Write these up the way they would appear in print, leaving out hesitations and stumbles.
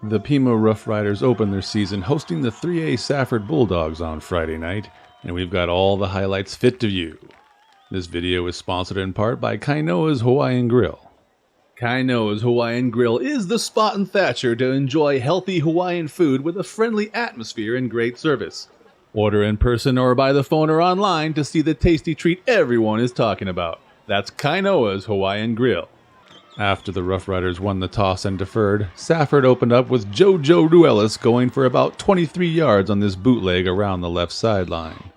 The Pima Roughriders open their season hosting the 3A Safford Bulldogs on Friday night, and we've got all the highlights fit to view. This video is sponsored in part by Kainoa's Hawaiian Grill. Kainoa's Hawaiian Grill is the spot in Thatcher to enjoy healthy Hawaiian food with a friendly atmosphere and great service. Order in person or by the phone or online to see the tasty treat everyone is talking about. That's Kainoa's Hawaiian Grill. After the Roughriders won the toss and deferred, Safford opened up with Jojo Ruelas going for about 23 yards on this bootleg around the left sideline.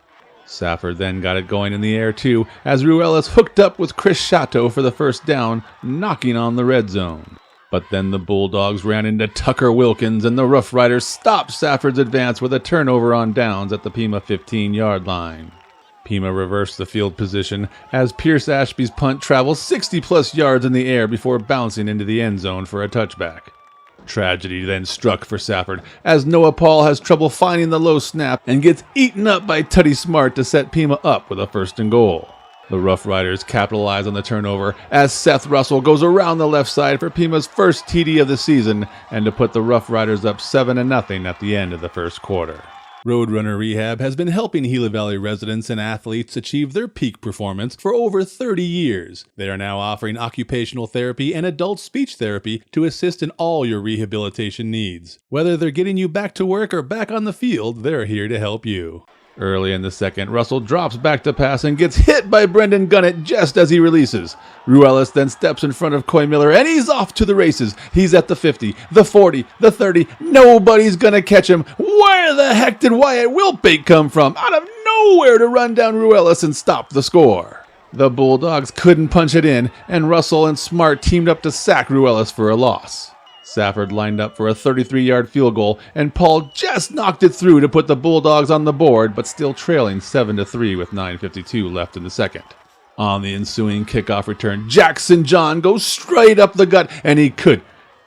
Safford then got it going in the air too, as Ruelas hooked up with Chris Chateau for the first down, knocking on the red zone. But then the Bulldogs ran into Tucker Wilkins and the Roughriders stopped Safford's advance with a turnover on downs at the Pima 15-yard line. Pima reversed the field position as Pierce Ashby's punt travels 60-plus yards in the air before bouncing into the end zone for a touchback. Tragedy then struck for Safford as Noah Paul has trouble finding the low snap and gets eaten up by Tutty Smart to set Pima up with a 1st and goal. The Roughriders capitalize on the turnover as Seth Russell goes around the left side for Pima's first TD of the season and to put the Roughriders up 7-0 at the end of the first quarter. Roadrunner Rehab has been helping Gila Valley residents and athletes achieve their peak performance for over 30 years. They are now offering occupational therapy and adult speech therapy to assist in all your rehabilitation needs. Whether they're getting you back to work or back on the field, they're here to help you. Early in the second, Russell drops back to pass and gets hit by Brendan Gunnett just as he releases. Ruelas then steps in front of Coy Miller and he's off to the races. He's at the 50, the 40, the 30. Nobody's gonna catch him. Where the heck did Wyatt Wilpate come from? Out of nowhere to run down Ruelas and stop the score. The Bulldogs couldn't punch it in, and Russell and Smart teamed up to sack Ruelas for a loss. Safford lined up for a 33-yard field goal, and Paul just knocked it through to put the Bulldogs on the board, but still trailing 7-3 with 9:52 left in the second. On the ensuing kickoff return, Jackson John goes straight up the gut, and he could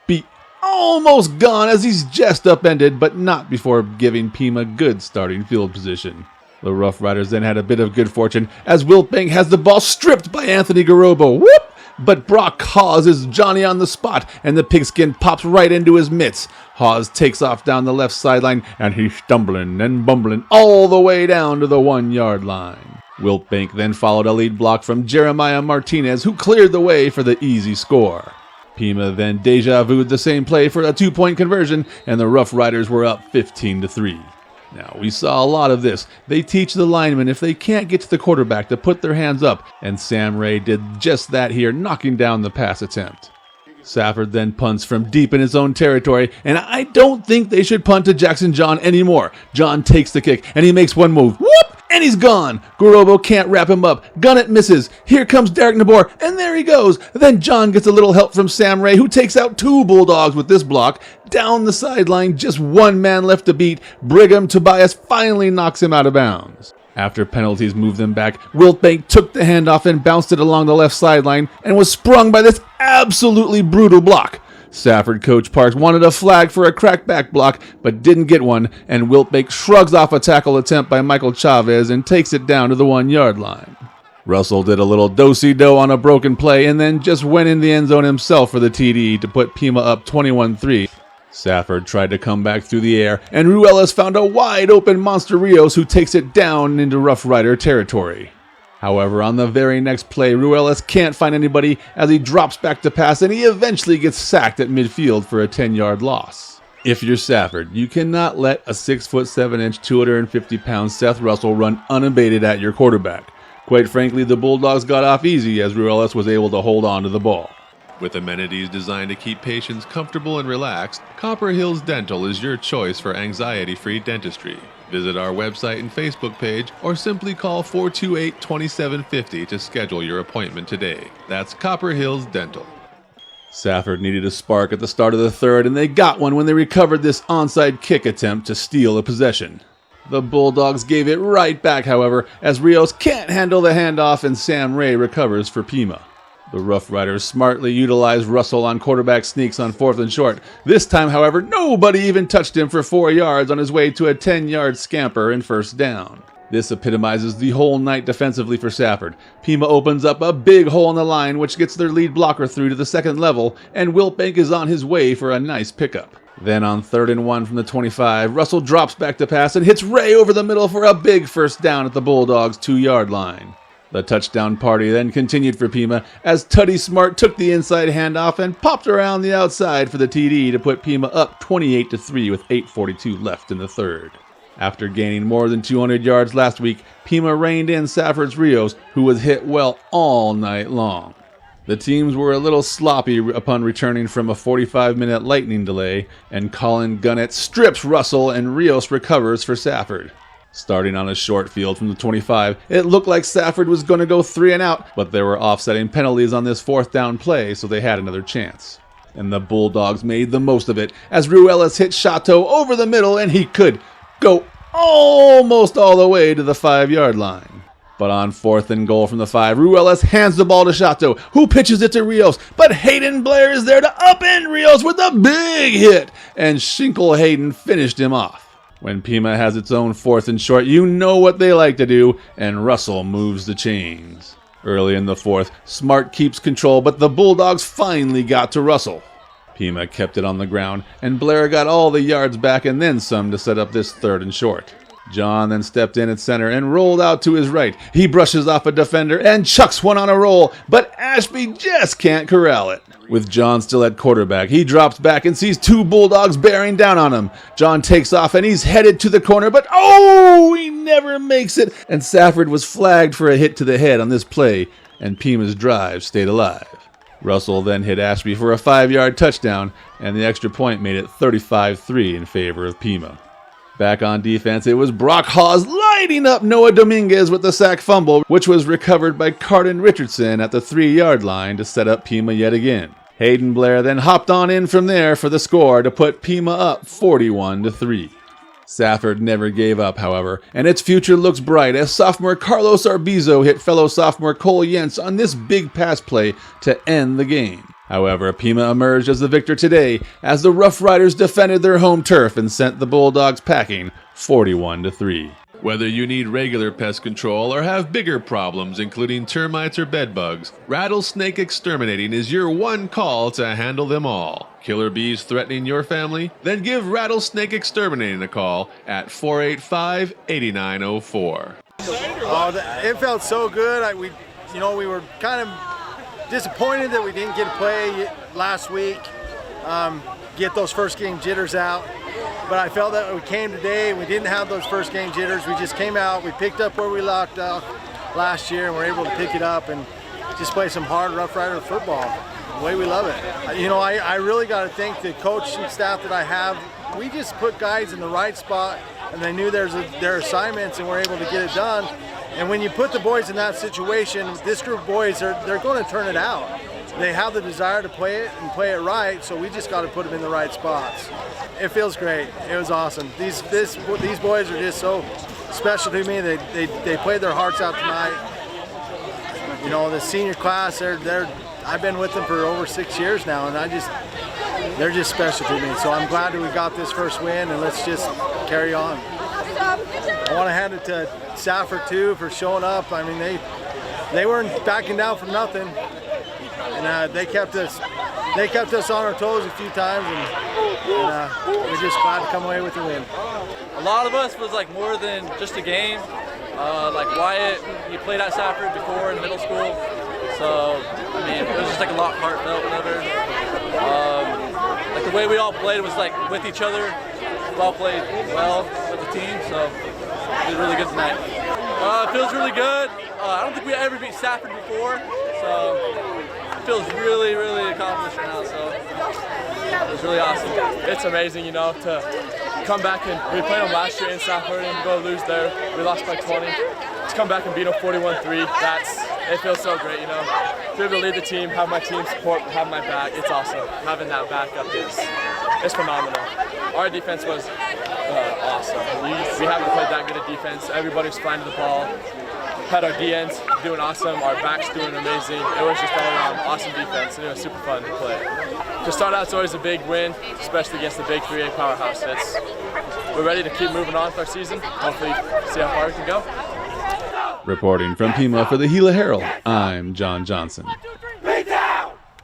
be almost gone as he's just upended, but not before giving Pima good starting field position. The Roughriders then had a bit of good fortune as Wiltbank has the ball stripped by Anthony Garobo. Whoop! But Brock Hawes is Johnny on the spot, and the pigskin pops right into his mitts. Hawes takes off down the left sideline, and he's stumbling and bumbling all the way down to the 1-yard line. Wiltbank then followed a lead block from Jeremiah Martinez, who cleared the way for the easy score. Pima then deja vu'd the same play for a 2-point conversion, and the Roughriders were up 15-3. Now, we saw a lot of this. They teach the linemen if they can't get to the quarterback to put their hands up, and Sam Ray did just that here, knocking down the pass attempt. Safford then punts from deep in his own territory, and I don't think they should punt to Jackson John anymore. John takes the kick, and he makes one move. Whoop! And he's gone. Garobo can't wrap him up. Gunnett misses. Here comes Derek Nabor, and there he goes. Then John gets a little help from Sam Ray, who takes out 2 Bulldogs with this block. Down the sideline, just 1 man left to beat. Brigham Tobias finally knocks him out of bounds. After penalties moved them back, Wiltbank took the handoff and bounced it along the left sideline and was sprung by this absolutely brutal block. Safford coach Parks wanted a flag for a crackback block, but didn't get one, and Wiltbank shrugs off a tackle attempt by Michael Chavez and takes it down to the 1-yard line. Russell did a little do-si-do on a broken play and then just went in the end zone himself for the TD to put Pima up 21-3. Safford tried to come back through the air, and Ruelas found a wide-open Monster Rios who takes it down into Rough Rider territory. However, on the very next play, Ruelas can't find anybody as he drops back to pass, and he eventually gets sacked at midfield for a 10-yard loss. If you're Safford, you cannot let a 6'7", 250-pound Seth Russell run unabated at your quarterback. Quite frankly, the Bulldogs got off easy as Ruelas was able to hold on to the ball. With amenities designed to keep patients comfortable and relaxed, Copper Hills Dental is your choice for anxiety-free dentistry. Visit our website and Facebook page or simply call 428-2750 to schedule your appointment today. That's Copper Hills Dental. Safford needed a spark at the start of the third, and they got one when they recovered this onside kick attempt to steal a possession. The Bulldogs gave it right back, however, as Rios can't handle the handoff and Sam Ray recovers for Pima. The Roughriders smartly utilized Russell on quarterback sneaks on 4th and short. This time, however, nobody even touched him for 4 yards on his way to a 10-yard scamper and 1st down. This epitomizes the whole night defensively for Safford. Pima opens up a big hole in the line, which gets their lead blocker through to the second level, and Wiltbank is on his way for a nice pickup. Then on 3rd and 1 from the 25, Russell drops back to pass and hits Ray over the middle for a big first down at the Bulldogs' 2-yard line. The touchdown party then continued for Pima as Tuddy Smart took the inside handoff and popped around the outside for the TD to put Pima up 28-3 with 8:42 left in the third. After gaining more than 200 yards last week, Pima reined in Safford's Rios, who was hit well all night long. The teams were a little sloppy upon returning from a 45-minute lightning delay, and Colin Gunnett strips Russell and Rios recovers for Safford. Starting on a short field from the 25, it looked like Safford was going to go 3 and out, but there were offsetting penalties on this 4th down play, so they had another chance. And the Bulldogs made the most of it as Ruelas hit Chateau over the middle, and he could go almost all the way to the 5-yard line. But on 4th and goal from the 5, Ruelas hands the ball to Chateau, who pitches it to Rios. But Hayden Blair is there to upend Rios with a big hit, and Shinkle Hayden finished him off. When Pima has its own 4th and short, you know what they like to do, and Russell moves the chains. Early in the 4th, Smart keeps control, but the Bulldogs finally got to Russell. Pima kept it on the ground, and Blair got all the yards back and then some to set up this 3rd and short. John then stepped in at center and rolled out to his right. He brushes off a defender and chucks one on a roll, but Ashby just can't corral it. With John still at quarterback, he drops back and sees 2 Bulldogs bearing down on him. John takes off and he's headed to the corner, but he never makes it. And Safford was flagged for a hit to the head on this play, and Pima's drive stayed alive. Russell then hit Ashby for a 5-yard touchdown, and the extra point made it 35-3 in favor of Pima. Back on defense, it was Brock Hawes lighting up Noah Dominguez with the sack fumble, which was recovered by Carden Richardson at the 3-yard line to set up Pima yet again. Hayden Blair then hopped on in from there for the score to put Pima up 41-3. Safford never gave up, however, and its future looks bright as sophomore Carlos Arbizo hit fellow sophomore Cole Yentz on this big pass play to end the game. However, Pima emerged as the victor today as the Roughriders defended their home turf and sent the Bulldogs packing 41-3. Whether you need regular pest control or have bigger problems including termites or bedbugs, Rattlesnake Exterminating is your one call to handle them all. Killer bees threatening your family? Then give Rattlesnake Exterminating a call at 485-8904. It felt so good. We were kind of disappointed that we didn't get to play last week, get those first game jitters out. But I felt that we came today and we didn't have those first game jitters. We just came out, we picked up where we left off last year, and we're able to pick it up and just play some hard Rough Rider football the way we love it. I really got to thank the coach and staff that I have. We just put guys in the right spot, and they knew their assignments, and we're able to get it done. And when you put the boys in that situation, this group of boys, they're going to turn it out. They have the desire to play it and play it right, so we just got to put them in the right spots. It feels great. It was awesome. These boys are just so special to me. They played their hearts out tonight. The senior class, I've been with them for over 6 years now, and they're just special to me. So I'm glad that we got this first win, and let's just carry on. I want to hand it to Safford too for showing up. I mean, they weren't backing down from nothing, and they kept us on our toes a few times, and we're just glad to come away with the win. A lot of us was like more than just a game. Like Wyatt, he played at Safford before in middle school, so I mean it was just like a lot heartfelt, whatever. Like the way we all played was like with each other. We all played well with the team, so it was really good tonight. It feels really good. I don't think we ever beat Safford before, so it feels really, really accomplished right now. So it was really awesome. It's amazing, to come back and we played them last year in Safford and go lose there. We lost by 20. To come back and beat them 41-3, it feels so great, To be able to lead the team, have my team support, have my back, it's awesome. Having that backup is phenomenal. Our defense was awesome. We haven't played that good a defense. Everybody's flying to the ball. Had our DNs doing awesome, our backs doing amazing. It was just all around awesome defense, and it was super fun to play. To start out, it's always a big win, especially against the big 3A powerhouse. We're ready to keep moving on with our season. Hopefully, see how far we can go. Reporting from Pima for the Gila Herald, I'm John Johnson.